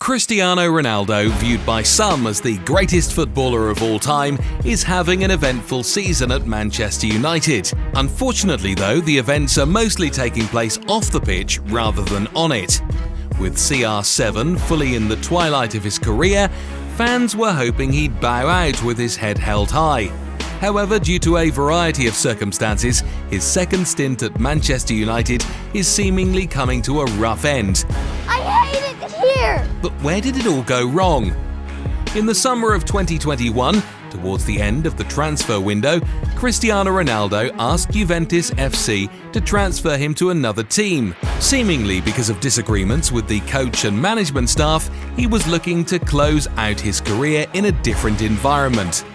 Cristiano Ronaldo, viewed by some as the greatest footballer of all time, is having an eventful season at Manchester United. Unfortunately though, the events are mostly taking place off the pitch rather than on it. With CR7 fully in the twilight of his career, fans were hoping he'd bow out with his head held high. However, due to a variety of circumstances, his second stint at Manchester United is seemingly coming to a rough end. I hate it here! But where did it all go wrong? In the summer of 2021, towards the end of the transfer window, Cristiano Ronaldo asked Juventus FC to transfer him to another team. Seemingly because of disagreements with the coach and management staff, he was looking to close out his career in a different environment.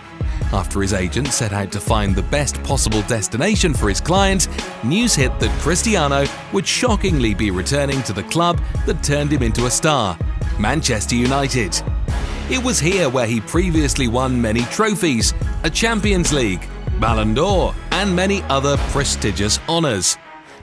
After his agent set out to find the best possible destination for his client, news hit that Cristiano would shockingly be returning to the club that turned him into a star, Manchester United. It was here where he previously won many trophies, a Champions League, Ballon d'Or, and many other prestigious honours.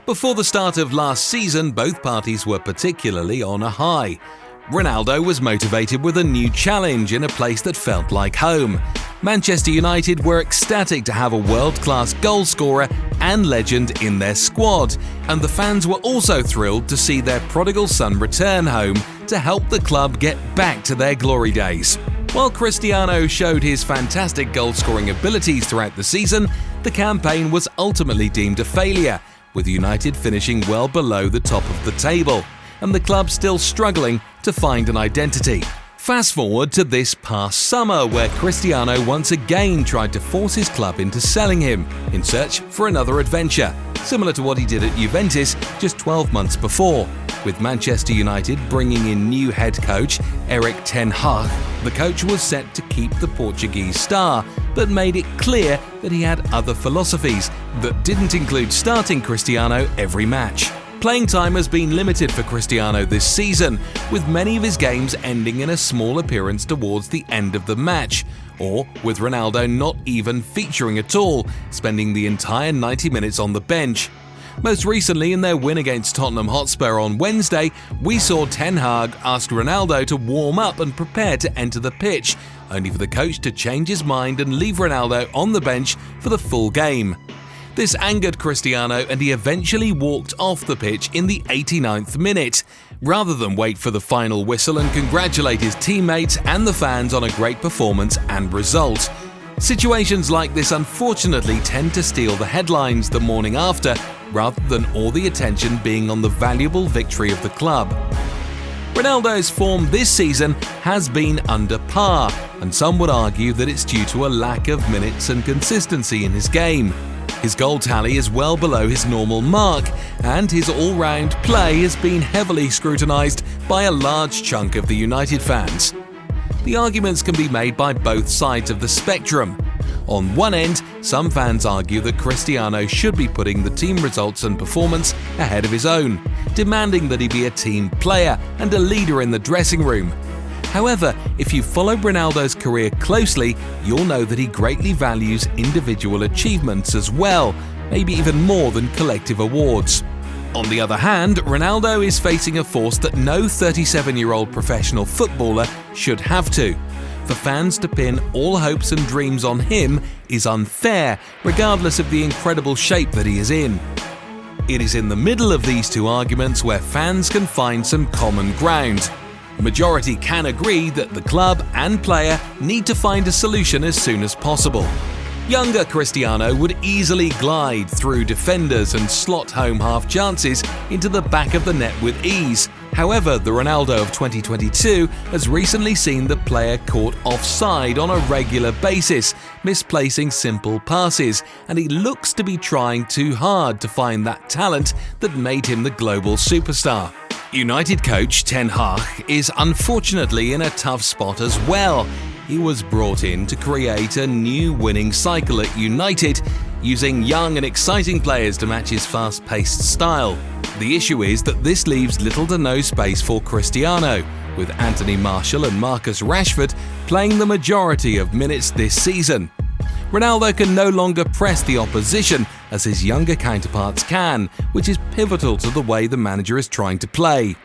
Before the start of last season, both parties were particularly on a high. Ronaldo was motivated with a new challenge in a place that felt like home. Manchester United were ecstatic to have a world-class goalscorer and legend in their squad, and the fans were also thrilled to see their prodigal son return home to help the club get back to their glory days. While Cristiano showed his fantastic goal-scoring abilities throughout the season, the campaign was ultimately deemed a failure, with United finishing well below the top of the table, and the club still struggling to find an identity. Fast forward to this past summer, where Cristiano once again tried to force his club into selling him, in search for another adventure, similar to what he did at Juventus just 12 months before. With Manchester United bringing in new head coach tenhag, the coach was set to keep the Portuguese star, but made it clear that he had other philosophies that didn't include starting Cristiano every match. Playing time has been limited for Cristiano this season, with many of his games ending in a small appearance towards the end of the match, or with Ronaldo not even featuring at all, spending the entire 90 minutes on the bench. Most recently, in their win against Tottenham Hotspur on Wednesday, we saw Ten Hag ask Ronaldo to warm up and prepare to enter the pitch, only for the coach to change his mind and leave Ronaldo on the bench for the full game. This angered Cristiano, and he eventually walked off the pitch in the 89th minute, rather than wait for the final whistle and congratulate his teammates and the fans on a great performance and result. Situations like this unfortunately tend to steal the headlines the morning after, rather than all the attention being on the valuable victory of the club. Ronaldo's form this season has been under par, and some would argue that it's due to a lack of minutes and consistency in his game. His goal tally is well below his normal mark, and his all-round play has been heavily scrutinised by a large chunk of the United fans. The arguments can be made by both sides of the spectrum. On one end, some fans argue that Cristiano should be putting the team results and performance ahead of his own, demanding that he be a team player and a leader in the dressing room. However, if you follow Ronaldo's career closely, you'll know that he greatly values individual achievements as well, maybe even more than collective awards. On the other hand, Ronaldo is facing a force that no 37-year-old professional footballer should have to. For fans to pin all hopes and dreams on him is unfair, regardless of the incredible shape that he is in. It is in the middle of these two arguments where fans can find some common ground. The majority can agree that the club and player need to find a solution as soon as possible. Younger Cristiano would easily glide through defenders and slot home half chances into the back of the net with ease. However, the Ronaldo of 2022 has recently seen the player caught offside on a regular basis, misplacing simple passes, and he looks to be trying too hard to find that talent that made him the global superstar. United coach Ten Hag is unfortunately in a tough spot as well. He was brought in to create a new winning cycle at United, using young and exciting players to match his fast-paced style. The issue is that this leaves little to no space for Cristiano, with Anthony Martial and Marcus Rashford playing the majority of minutes this season. Ronaldo can no longer press the opposition as his younger counterparts can, which is pivotal to the way the manager is trying to play.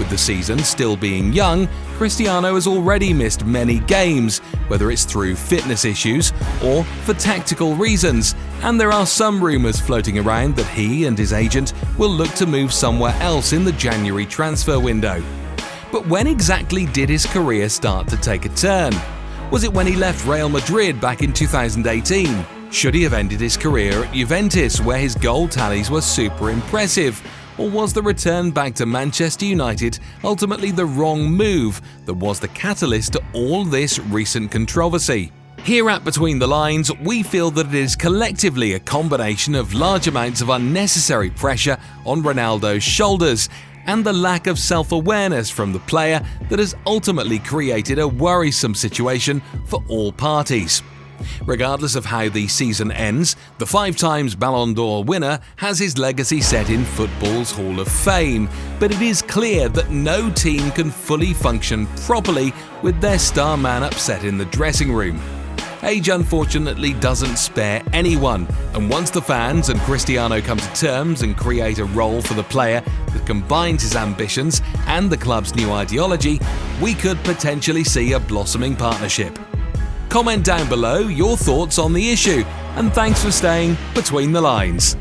With the season still being young, Cristiano has already missed many games, whether it's through fitness issues or for tactical reasons, and there are some rumours floating around that he and his agent will look to move somewhere else in the January transfer window. But when exactly did his career start to take a turn? Was it when he left Real Madrid back in 2018? Should he have ended his career at Juventus, where his goal tallies were super impressive? Or was the return back to Manchester United ultimately the wrong move that was the catalyst to all this recent controversy? Here at Between the Lines, we feel that it is collectively a combination of large amounts of unnecessary pressure on Ronaldo's shoulders and the lack of self-awareness from the player that has ultimately created a worrisome situation for all parties. Regardless of how the season ends, the 5 times Ballon d'Or winner has his legacy set in football's Hall of Fame, but it is clear that no team can fully function properly with their star man upset in the dressing room. Age unfortunately doesn't spare anyone, and once the fans and Cristiano come to terms and create a role for the player that combines his ambitions and the club's new ideology, we could potentially see a blossoming partnership. Comment down below your thoughts on the issue, and thanks for staying between the lines.